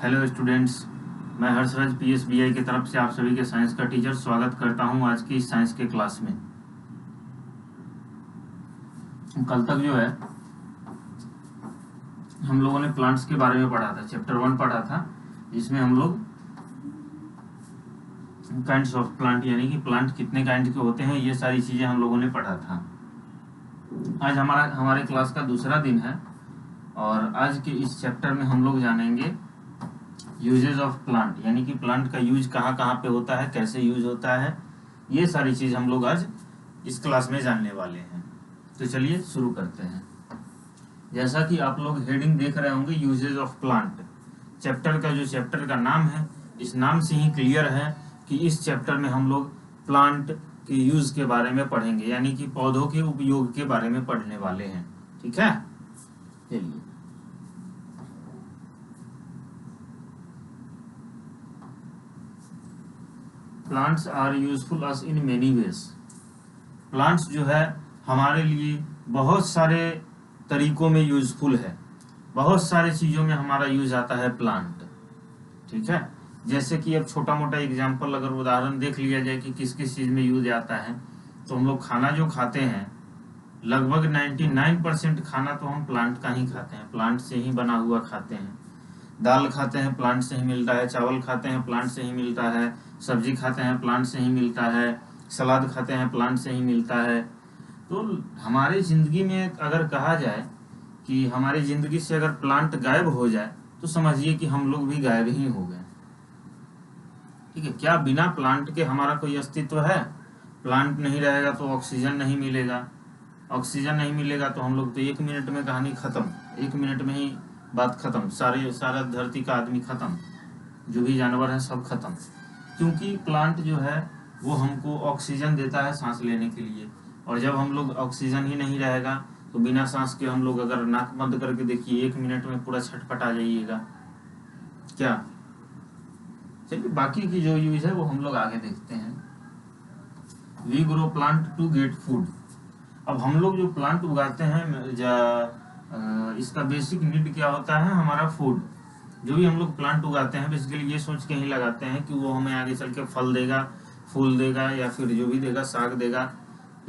Hello students, मैं Harshraj PSBI की तरफ से आप सभी के साइंस का टीचर स्वागत करता हूं आज की साइंस के क्लास में। कल तक जो है हम लोगों ने प्लांट्स के बारे में पढ़ा था, चैप्टर 1 पढ़ा था, जिसमें हम लोग काइंड्स ऑफ प्लांट यानी कि प्लांट कितने काइंड के होते हैं ये सारी चीजें हम लोगों ने पढ़ा था। आज हमारे क्लास का दूसरा दिन है और आज के इस चैप्टर में हम लोग जानेंगे यूजेस ऑफ प्लांट, यानी कि प्लांट का यूज कहाँ कहाँ पे होता है, कैसे यूज होता है, ये सारी चीज हम लोग आज इस क्लास में जानने वाले हैं। तो चलिए शुरू करते हैं। जैसा कि आप लोग हेडिंग देख रहे होंगे, यूजेस ऑफ प्लांट, चैप्टर का जो चैप्टर का नाम है, इस नाम से ही क्लियर है कि इस चैप्टर में हम लोग प्लांट के यूज के बारे में पढ़ेंगे, यानी कि पौधों के उपयोग के बारे में पढ़ने वाले हैं। ठीक है, चलिए plants are useful us in many ways. Plants जो है हमारे लिए बहुत सारे तरीकों में यूजफुल है, बहुत सारे चीजों में हमारा यूज आता है प्लांट। ठीक है, जैसे कि अब छोटा मोटा एग्जांपल अगर उदाहरण देख लिया जाए कि किस किस चीज में यूज आता है, तो हम लोग खाना जो खाते हैं लगभग 99% खाना तो हम प्लांट का ही खाते हैं, प्लांट से ही बना हुआ खाते हैं। दाल खाते हैं प्लांट से ही मिलता है, चावल खाते हैं प्लांट से ही मिलता है, सब्जी खाते हैं प्लांट से ही मिलता है, सलाद खाते हैं प्लांट से ही मिलता है। तो हमारी जिंदगी में अगर कहा जाए कि हमारी जिंदगी से अगर प्लांट गायब हो जाए तो समझिए कि हम लोग भी गायब ही हो गए। ठीक है, क्या बिना प्लांट के हमारा कोई अस्तित्व है? प्लांट नहीं रहेगा तो ऑक्सीजन नहीं मिलेगा, ऑक्सीजन नहीं मिलेगा तो हम लोग तो 1 मिनट में कहानी खत्म, 1 मिनट में ही बात खत्म, सारा धरती का आदमी खत्म, जो भी जानवर है सब खत्म। क्योंकि प्लांट जो है वो हमको ऑक्सीजन देता है सांस लेने के लिए, और जब हम लोग ऑक्सीजन ही नहीं रहेगा तो बिना सांस के हम लोग अगर नाक बंद करके देखिए 1 मिनट में पूरा छटपटा जाइएगा क्या। चलिए बाकी की जो यूज है वो हम लोग आगे देखते हैं। We grow plant to get food. अब हम लोग जो प्लांट उगाते हैं इसका बेसिक नीड क्या होता है? हमारा फूड। जो भी हम लोग प्लांट उगाते हैं बेसिकली ये सोच के ही लगाते हैं कि वो हमें आगे चल के फल देगा, फूल देगा, या फिर जो भी देगा, साग देगा,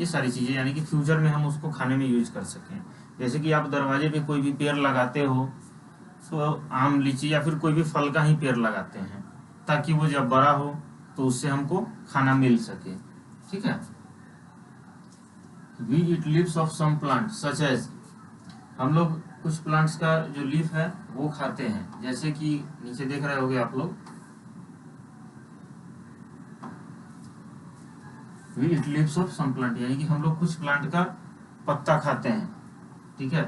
ये सारी चीजें, यानी कि फ्यूचर में हम उसको खाने में यूज कर सकें। जैसे कि आप दरवाजे पे कोई भी पेड़ लगाते हो तो आम, लीची या फिर कोई भी फल का ही पेड़ लगाते हैं, ताकि वो जब बड़ा हो तो उससे हमको खाना मिल सके। ठीक है, we eat leaves of some plant such as, हम लोग कुछ प्लांट्स का जो लीफ है वो खाते हैं, जैसे कि नीचे देख रहे होंगे आप लोग, we eat leaves of some plant, यानी कि हम लोग कुछ प्लांट का पत्ता खाते हैं। ठीक है,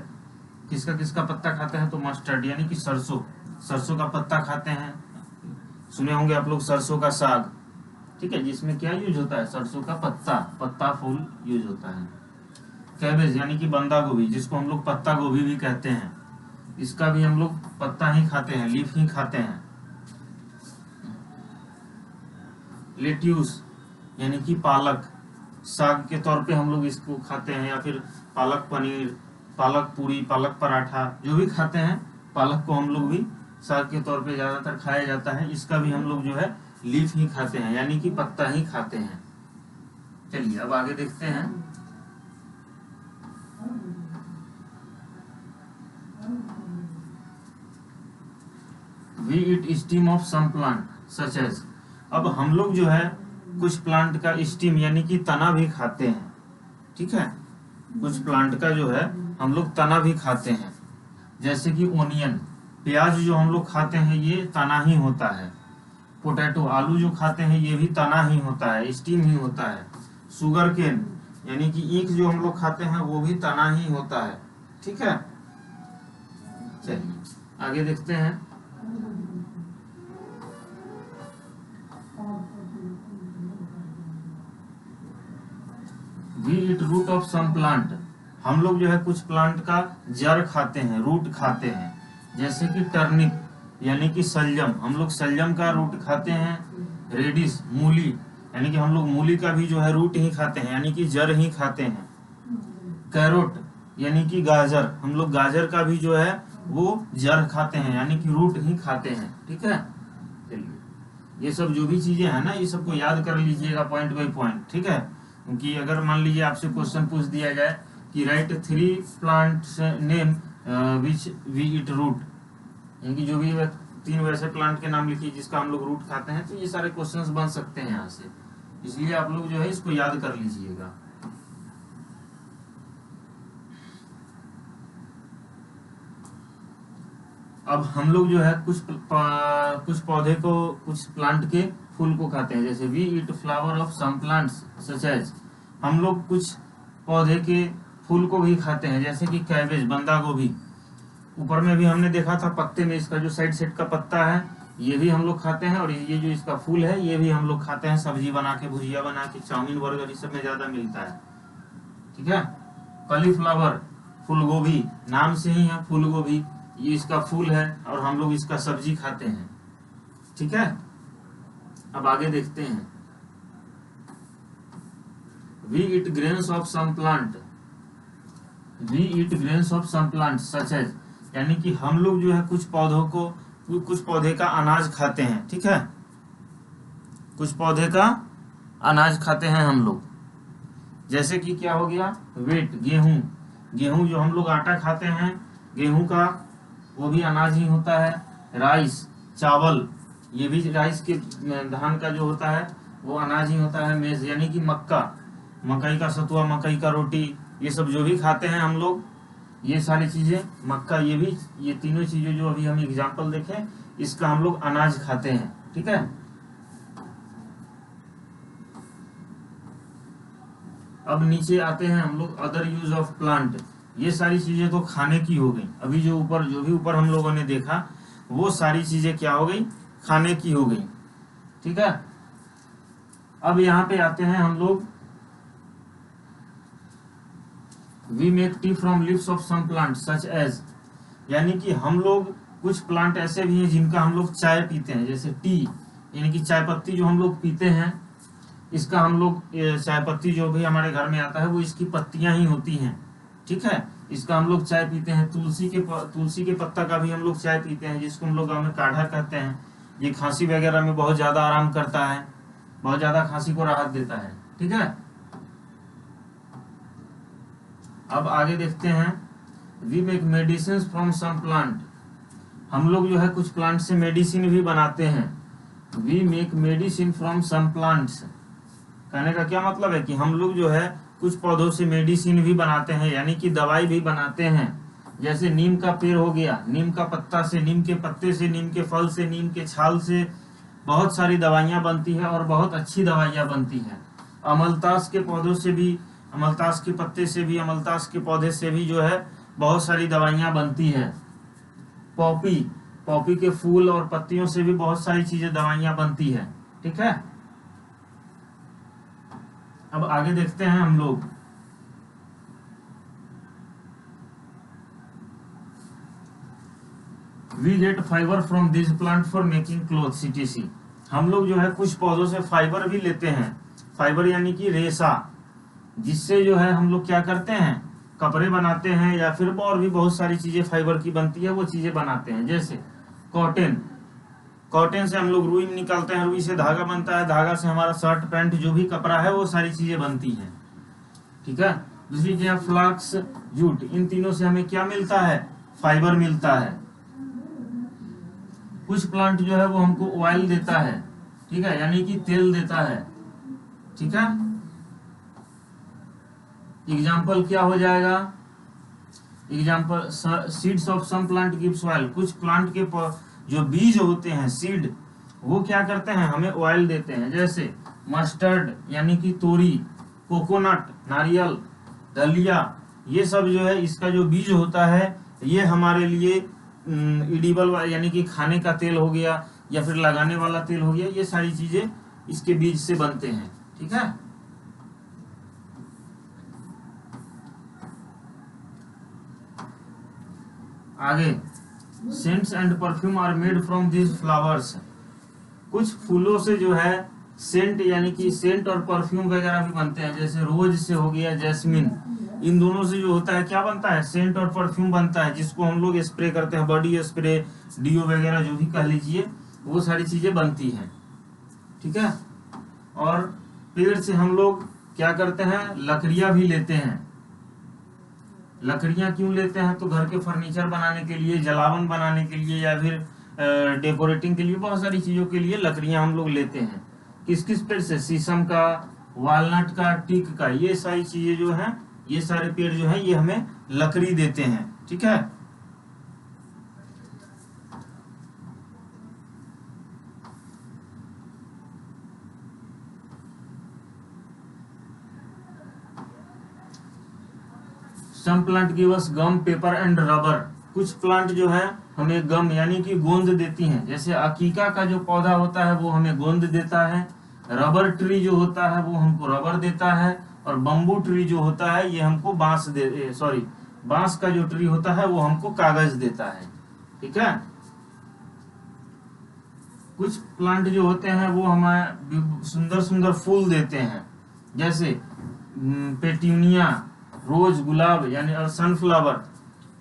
किसका किसका पत्ता खाते हैं? तो मस्टर्ड यानी कि सरसों का पत्ता खाते हैं। सुने होंगे आप लोग सरसों का साग। ठीक है, जिसमें क्या यूज होता है? सरसों का पत्ता फूल यूज होता है। कैबेज यानी कि बंदा गोभी, जिसको हम लोग पत्ता गोभी भी कहते हैं, इसका भी हम लोग पत्ता ही खाते हैं, लीफ ही खाते हैं। लेट्यूस यानी कि पालक, साग के तौर पे हम लोग इसको खाते हैं, या फिर पालक पनीर, पालक पूरी, पालक पराठा, जो भी खाते हैं, पालक को हम लोग भी साग के तौर पे ज्यादातर खाया जाता है। इसका भी हम लोग जो है लीफ ही खाते हैं, यानी कि पत्ता ही खाते हैं। चलिए अब आगे देखते हैं। We eat stem of some plant such as, अब हम लोग जो है कुछ प्लांट का स्टीम यानी कि तना भी खाते हैं। ठीक है, कुछ प्लांट का जो है हम लोग तना भी खाते हैं, जैसे कि ओनियन, प्याज जो हम लोग खाते हैं ये तना ही होता है। पोटैटो, आलू जो खाते हैं ये भी तना ही होता है, स्टीम ही होता है। शुगर केन यानी कि ईख जो हम लोग खाते हैं वो भी तना ही होता है। ठीक है, चलिए आगे देखते हैं। We eat root of some plant, हम लोग जो है कुछ प्लांट का जड़ खाते हैं, रूट खाते हैं, जैसे कि टर्निप यानी कि सलजम, हम लोग सलजम का रूट खाते हैं। रेडिस, मूली, यानी कि हम लोग मूली का भी जो है रूट ही खाते हैं, यानी कि जड़ ही खाते हैं। कैरोट यानी कि गाजर, हम लोग गाजर का भी जो है वो जड़ खाते हैं, यानी कि रूट ही खाते हैं। ठीक है, चलिए ये सब जो भी चीजें हैं ना, ये सबको याद कर लीजिएगा पॉइंट बाय पॉइंट। ठीक है, क्योंकि अगर मान लीजिए आपसे क्वेश्चन पूछ दिया जाए कि write 3 plants name which we eat root, यानी कि जो भी 3 वैसे प्लांट के नाम लिखिए जिसका हम लोग रूट खाते हैं, तो ये सारे क्वेश्चंस बन सकते हैं यहाँ से। इसलिए आप लोग जो है इसको याद कर लीजिएगा। अब हम लोग जो है कुछ पौधे को, कुछ प्लांट के फूल को खाते हैं। जैसे we eat flower of some plants such as, हम लोग कुछ पौधे के फूल को भी खाते हैं, जैसे कि कैबेज, बंदा गोभी। ऊपर में भी हमने देखा था पत्ते में इसका जो साइड सेट का पत्ता है, ये भी हम लोग खाते हैं। और ये जो इसका फूल है, ये भी हम लोग खाते हैं, सब्जी बना के, भुजिया बना के, चाउमीन बर्गर इस सब में ज्यादा मिलता है। ठीक है, कॉलीफ्लावर, फूल गोभी, नाम से ही है फूल गोभी, ये इसका फूल है और हम लोग इसका सब्जी खाते हैं। ठीक है, अब आगे देखते हैं। We eat grains of some plant, we eat grains of some plant such as, यानी कि हम लोग जो है कुछ पौधों को, कुछ पौधे का अनाज खाते हैं। ठीक है, कुछ पौधे का अनाज खाते हैं हम लोग। जैसे कि क्या हो गया, वेट, गेहूं, गेहूं जो हम लोग आटा खाते हैं, गेहूं का वो भी अनाज ही होता है। राइस, चावल, ये भी राइस के, धान का जो होता है वो अनाज ही होता है। मेज यानी कि मक्का, मकई का सतुआ, मकई का रोटी, ये सब जो भी खाते हैं हम लोग, ये सारी चीजें, मक्का, ये भी, ये तीनों चीजें जो अभी हम एग्जाम्पल देखें, इसका हम लोग अनाज खाते हैं। ठीक है, अब नीचे आते हैं हम लोग, अदर यूज ऑफ प्लांट। ये सारी चीजें तो खाने की हो गई। अभी जो भी ऊपर हम लोगों ने देखा, वो सारी चीजें क्या हो गई, खाने की हो गई। ठीक है, अब यहाँ पे आते हैं हम लोग, we make tea from leaves of some plant such as, यानी कि हम लोग कुछ प्लांट ऐसे भी हैं जिनका हम लोग चाय पीते हैं। जैसे टी, यानी कि चाय पत्ती जो हम लोग पीते हैं, इसका हम लोग, चाय पत्ती जो भी हमारे घर में आता है वो इसकी पत्तियां ही होती हैं। ठीक है, इसका हम लोग चाय पीते हैं। तुलसी के पत्ता का भी हम लोग चाय पीते हैं, जिसको हम लोग गाँव में काढ़ा कहते हैं। ये खांसी वगैरह में बहुत ज्यादा आराम करता है, बहुत ज्यादा खांसी को राहत देता है। ठीक है, अब आगे देखते हैं, we make medicine from some plant, हम लोग जो है कुछ प्लांट से मेडिसिन भी बनाते हैं। We make medicine from some plants, कहने का क्या मतलब है कि हम लोग जो है कुछ पौधों से मेडिसिन भी बनाते हैं, यानी कि दवाई भी बनाते हैं। जैसे नीम का पेड़ हो गया, नीम का पत्ता से, नीम के पत्ते से, नीम के फल से, नीम के छाल से बहुत सारी दवाइयां बनती है और बहुत अच्छी दवाइयां बनती हैं। अमलतास के पौधों से भी, अमलतास के पत्ते से भी, अमलतास के पौधे से भी जो है बहुत सारी दवाइयां बनती है। पॉपी, पॉपी के फूल और पत्तियों से भी बहुत सारी चीजें, दवाइयां बनती है। ठीक है, अब आगे देखते हैं हम लोग, we get fibre from this plant for making clothes etc, हम लोग जो है कुछ पौधों से फाइबर भी लेते हैं। फाइबर यानी कि रेशा, जिससे जो है हम लोग क्या करते हैं, कपड़े बनाते हैं, या फिर और भी बहुत सारी चीजें फाइबर की बनती है, वो चीजें बनाते हैं। जैसे कॉटन, कॉटन से हम लोग रुई निकालते हैं, रुई से धागा बनता है, धागा से हमारा शर्ट पैंट जो भी कपड़ा है वो सारी चीजें बनती हैं। ठीक है, दूसरी चीज फ्लाक्स, जूट, इन तीनों से हमें क्या मिलता है, फाइबर मिलता है। कुछ प्लांट जो है वो हमको ऑयल देता है। ठीक है, यानी कि तेल देता है। ठीक है, एग्जाम्पल क्या हो जाएगा, example seeds of some plant gives oil, कुछ प्लांट के जो बीज होते हैं, सीड, वो क्या करते हैं, हमें ऑयल देते हैं। जैसे मस्टर्ड यानी कि तोरी, कोकोनट, नारियल, दलिया, ये सब जो है इसका जो बीज होता है, ये हमारे लिए इडिबल यानी कि खाने का तेल हो गया, या फिर लगाने वाला तेल हो गया, ये सारी चीजें इसके बीज से बनते हैं। ठीक है, आगे, scents and perfume are made from this flowers, कुछ फूलों से जो है सेंट यानी कि सेंट और परफ्यूम वगैरह भी बनते हैं। जैसे रोज से हो गया, जैस्मिन, इन दोनों से जो होता है क्या बनता है, सेंट और परफ्यूम बनता है, जिसको हम लोग स्प्रे करते हैं, बॉडी स्प्रे, डीओ वगैरह जो भी कह लीजिए, वो सारी चीजें बनती हैं। ठीक है। और पेड़ से हम लोग क्या करते हैं, लकड़ियां भी लेते हैं। लकड़ियां क्यों लेते हैं, तो घर के फर्नीचर बनाने के लिए, जलावन बनाने के लिए, या फिर डेकोरेटिंग के लिए, बहुत सारी चीजों के लिए लकड़ियां हम लोग लेते हैं। किस किस पेड़ से, शीशम का, वालनट का, टीक का, ये सारी चीजें जो है, ये सारे पेड़ जो है ये हमें लकड़ी देते हैं। ठीक है। Some plant give us gum, paper and rubber. कुछ प्लांट जो है हमें गम यानी कि गोंद देती हैं, जैसे अकीका का जो पौधा होता है वो हमें गोंद देता है। रबर ट्री जो होता है वो हमको रबर देता है। और बम्बू ट्री जो होता है ये हमको बांस का जो ट्री होता है वो हमको कागज देता है। ठीक है। कुछ प्लांट जो होते हैं वो हमें सुंदर सुंदर फूल देते हैं, जैसे पेट्यूनिया, रोज, गुलाब यानी और सनफ्लावर।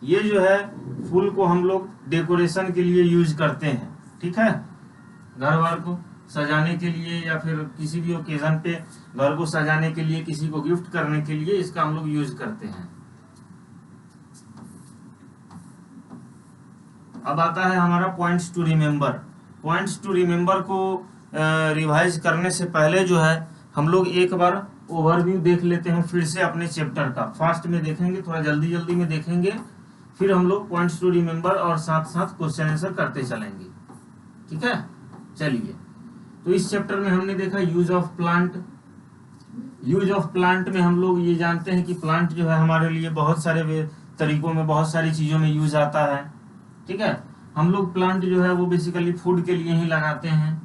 ये जो है फूल को हम लोग डेकोरेशन के लिए यूज करते हैं। ठीक है। घर बार को सजाने के लिए, या फिर किसी भी ओकेजन पे घर को सजाने के लिए, किसी को गिफ्ट करने के लिए इसका हम लोग यूज करते हैं। अब आता है हमारा points to remember. Points to remember को रिवाइज करने से पहले जो है हम लोग एक बार ओवरव्यू देख लेते हैं फिर से अपने चैप्टर का। फास्ट में देखेंगे, थोड़ा जल्दी जल्दी में देखेंगे, फिर हम लोग पॉइंट्स टू रिमेम्बर और साथ साथ क्वेश्चन आंसर करते चलेंगे। ठीक है। चलिए, तो इस चैप्टर में हमने देखा use of plant. Use of plant में हम लोग ये जानते हैं कि प्लांट जो है हमारे लिए बहुत सारे तरीकों में, बहुत सारी चीजों में यूज आता है। ठीक है। हम लोग प्लांट जो है वो बेसिकली फूड के लिए ही लगाते हैं।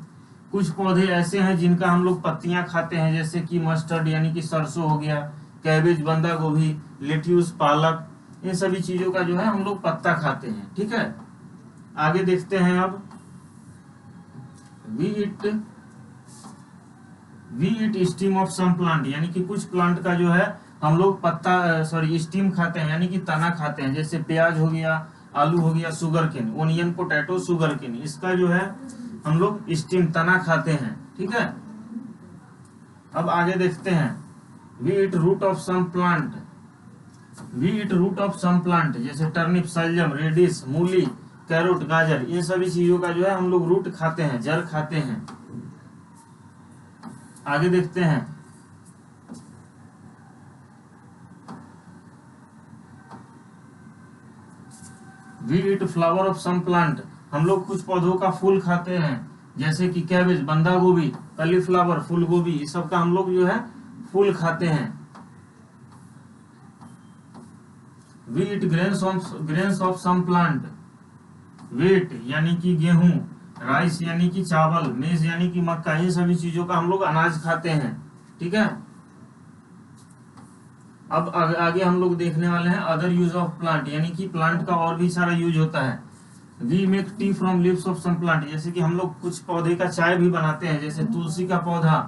कुछ पौधे ऐसे हैं जिनका हम लोग पत्तियां खाते हैं, जैसे कि मस्टर्ड यानी कि सरसों हो गया, कैबेज, बंदा गोभी, लेट्यूस, पालक, इन सभी चीजों का जो है हम लोग पत्ता खाते हैं। ठीक है। आगे देखते हैं अब, we eat stem of some plant, यानी कि कुछ प्लांट का जो है हम लोग स्टीम खाते हैं, यानी कि तना खाते हैं, जैसे प्याज हो गया, आलू हो गया, sugar cane, onion, potato, sugar cane, इसका जो है हम लोग स्टीम, तना खाते हैं। ठीक है। अब आगे देखते हैं, we eat root of some plant. We eat root of some plant, जैसे टर्निप, सलजम, रेडिश, मूली, कैरोट, गाजर, ये सभी चीजों का जो है हम लोग रूट खाते हैं, जड़ खाते हैं। आगे देखते हैं, we eat flower of some plant. हम लोग कुछ पौधों का फूल खाते हैं, जैसे कि कैबेज, बंदा गोभी, कलीफ्लावर, फूल गोभी, इस सब का हम लोग जो है फूल खाते हैं। We eat grains of some plant. Wheat यानी कि गेहूं, राइस यानी कि चावल, मेज यानी कि मक्का, ये सभी चीजों का हम लोग अनाज खाते हैं। ठीक है। अब आगे हम लोग देखने वाले हैं अदर यूज ऑफ प्लांट, यानी कि प्लांट का और भी सारा यूज होता है। We make tea from leaves of some plant, जैसे कि हम लोग कुछ पौधे का चाय भी बनाते हैं, जैसे तुलसी का पौधा,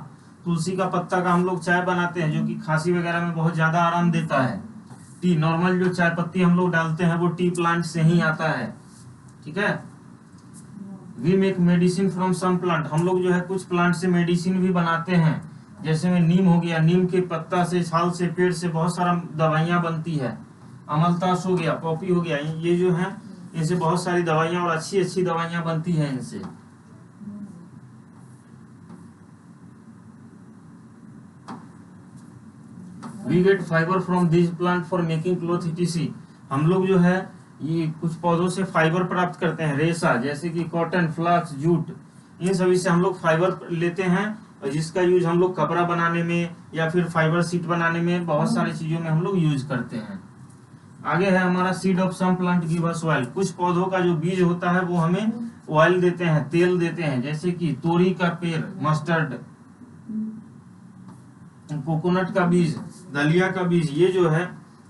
तुलसी का पत्ता का हम लोग चाय बनाते हैं, जो कि खांसी वगैरह में बहुत ज्यादा आराम देता है। टी, नॉर्मल जो चाय पत्ती हम लोग डालते हैं वो टी प्लांट से ही आता है। ठीक है। We make medicine from some plant, हम लोग जो है कुछ प्लांट से मेडिसिन भी बनाते हैं, जैसे में नीम हो गया, नीम के पत्ता से, छाल से, पेड़ से बहुत सारा दवाइयां बनती है। अमलतास हो गया, पॉपी हो गया, ये जो है इनसे बहुत सारी दवाइयां और अच्छी अच्छी दवाइयां बनती हैं इनसे। We get fibre from this plant for making cloth etc। हम लोग जो है ये कुछ पौधों से फाइबर प्राप्त करते हैं, रेशा, जैसे कि कॉटन, फ्लाक्स, जूट, इन सभी से हम लोग फाइबर लेते हैं, और जिसका यूज हम लोग कपड़ा बनाने में या फिर फाइबर शीट बनाने में, बहुत सारी चीजों में हम लोग यूज करते हैं। आगे है हमारा seed of some plant give us oil. कुछ पौधों का जो बीज होता है वो हमें ऑयल देते हैं, तेल देते हैं, जैसे कि तोरी का पेड़, मस्टर्ड, कोकोनट का बीज, दलिया का बीज, ये जो है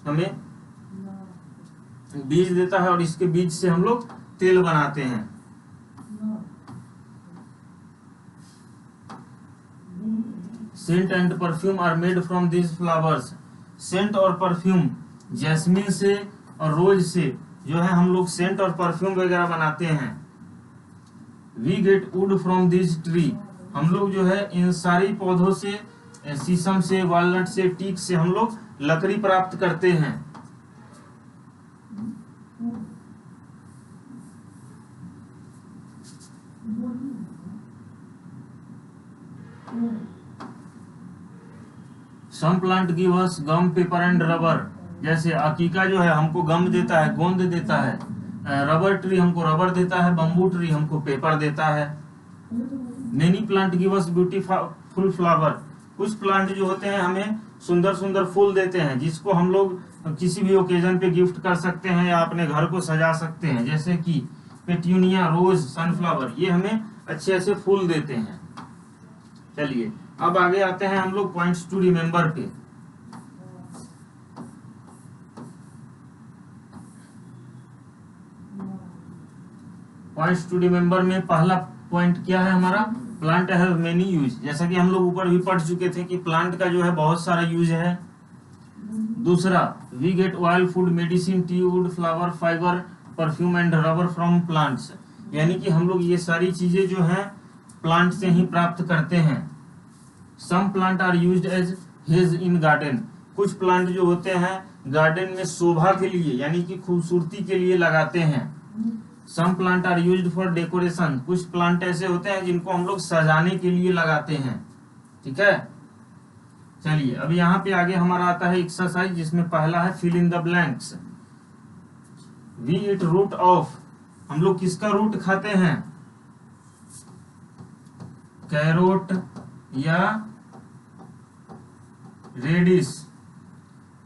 हमें बीज देता है, और इसके बीज से हम लोग तेल बनाते हैं। Scent and perfume are made from this flowers. Scent और परफ्यूम, जैस्मिन से और रोज से जो है हम लोग सेंट और परफ्यूम वगैरह बनाते हैं। We get wood from this tree, हम लोग जो है इन सारी पौधों से, शीशम से, वॉलनट से, टीक से हम लोग लकड़ी प्राप्त करते हैं। Some plant give us gum, paper and rubber, जैसे अकीका जो है हमको गम देता है, गोंद देता है। रबर ट्री हमको रबर देता है, बम्बू ट्री हमको पेपर देता है। मेनी प्लांट गिव अस ब्यूटीफुल फ्लावर, कुछ प्लांट जो होते हैं हमें सुंदर सुंदर फूल देते हैं, जिसको हम लोग किसी भी ओकेजन पे गिफ्ट कर सकते हैं या अपने घर को सजा सकते हैं, जैसे कि पेट्यूनिया, रोज, सनफ्लावर, ये हमें अच्छे अच्छे फूल देते हैं। चलिए अब आगे आते हैं हम लोग पॉइंट्स टू रिमेम्बर पे। पॉइंट्स टू रिमेम्बर में पहला पॉइंट क्या है हमारा, प्लांट हैव मेनी यूज, जैसा कि हम लोग ऊपर भी पढ़ चुके थे कि प्लांट का जो है बहुत सारा यूज है। दूसरा, we get oil, food, medicine, tea, wood, flower, fibre, perfume and rubber from plants, यानी कि हम लोग ये सारी चीजें जो हैं प्लांट से ही प्राप्त करते हैं। Some plant are used as hedge in garden, कुछ प्लांट जो होते हैं गार्डन में शोभा के लिए यानी कि खूबसूरती के लिए लगाते हैं। Some plant are used for decoration, कुछ प्लांट ऐसे होते हैं जिनको हम लोग सजाने के लिए लगाते हैं। ठीक है, चलिए अब यहाँ पे आगे हमारा आता है एक्सरसाइज, जिसमें पहला है fill in the blanks. We eat root of, हम लोग किसका रूट खाते हैं, कैरोट या radish.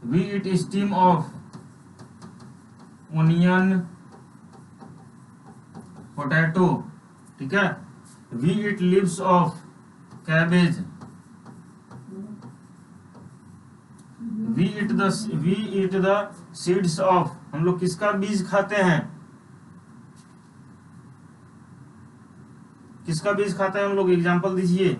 We eat stem of onion, potato. ठीक है, we eat leaves of cabbage. We eat the seeds of, हम लोग किसका बीज खाते हैं, किसका बीज खाते हैं हम लोग, एग्जाम्पल दीजिए।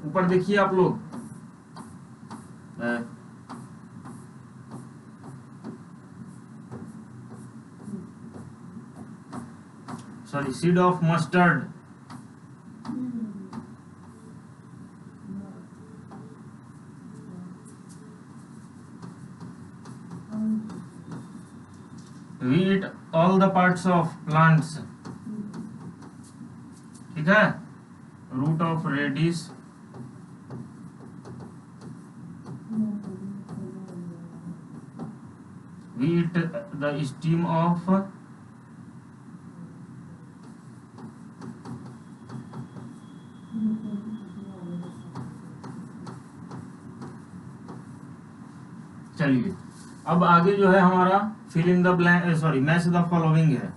ऊपर देखिए आप लोग, sorry, seed of mustard. We eat all the parts of plants. ठीक है, root of radish, we eat the stem of चलिए अब आगे जो है हमारा fill in the blank, sorry, match the following है।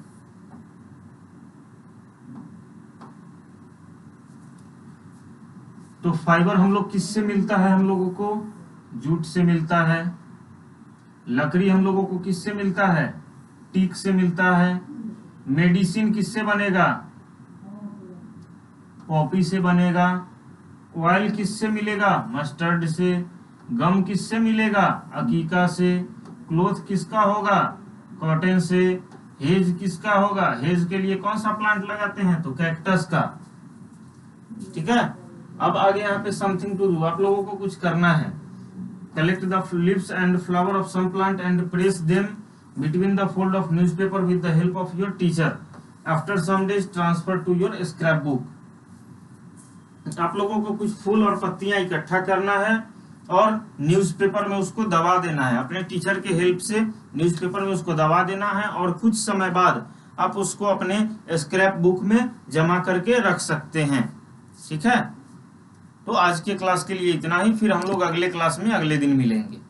तो फाइबर हम लोग किससे मिलता है, हम लोगों को जूट से मिलता है। लकड़ी हम लोगों को किससे मिलता है, टीक से मिलता है। मेडिसिन किससे बनेगा, पॉपी से बनेगा। ऑयल किससे मिलेगा, मस्टर्ड से। गम किससे मिलेगा, अकीका से। क्लोथ किसका होगा, कॉटन से। हेज किसका होगा, हेज के लिए कौन सा प्लांट लगाते हैं, तो कैक्टस का। ठीक है, अब आगे यहाँ पे समथिंग टू डू, आप लोगों को कुछ करना है। Collect the leaves and flower of some plant and press them between the fold of newspaper with the help of your teacher. After some days transfer to your scrap book. आप लोगों को कुछ फूल और पत्तियां इकट्ठा करना है और न्यूज़पेपर में उसको दबा देना है। अपने टीचर के हेल्प से न्यूज़पेपर में उसको दबा देना है और कुछ समय बाद आप उसको अपने स्क्रैप बुक में जमा करके रख सकते हैं। ठीक है, तो आज के क्लास के लिए इतना ही, फिर हम लोग अगले क्लास में अगले दिन मिलेंगे।